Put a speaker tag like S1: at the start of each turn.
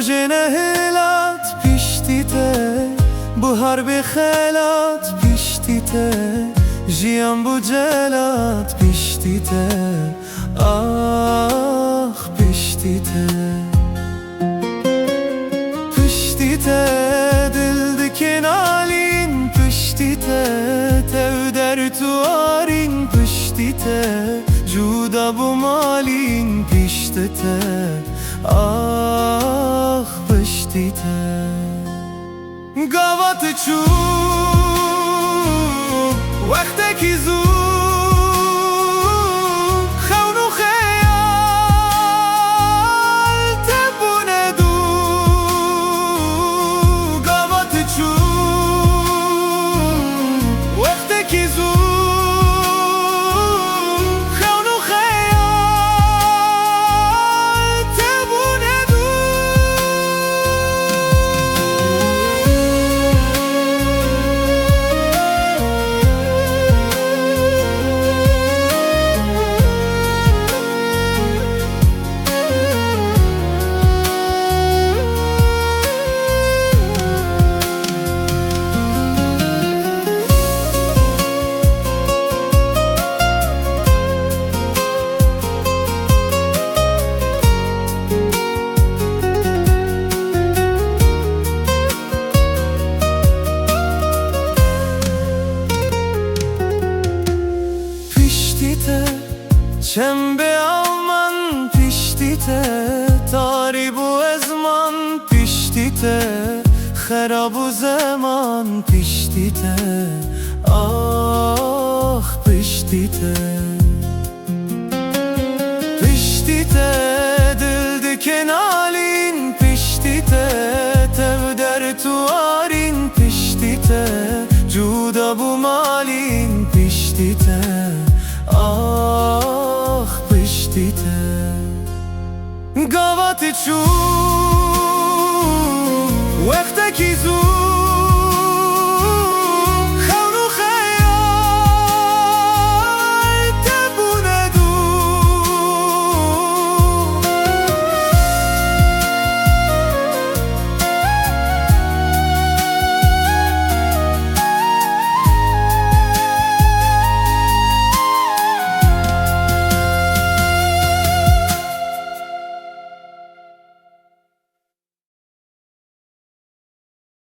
S1: جنهلات پیشتیته بهار بخیلات پیشتیته جیان بو جلات پیشتیته آخ پیشتیته پیشتیته دل دکن آلین پیشتیته تو در تو آرین پیشتیته جودا بو مالین پیشتیته آخ پیشتیته گاوات چوب وقتی که زود خونو خیال تبونه دو گاوات چوب وقتی که زود خونو خیال تبونه دو چنبه آمن پیشتیته تاری بو ازمان پیشتیته خراب و زمان پیشتیته آخ پیشتیته پیشتیته دل دکن آلین پیشتیته تو در تو آرین پیشتیته جودا بو مالین پیشتیته آخ پیشتیته گاوات چوب وقتی که زود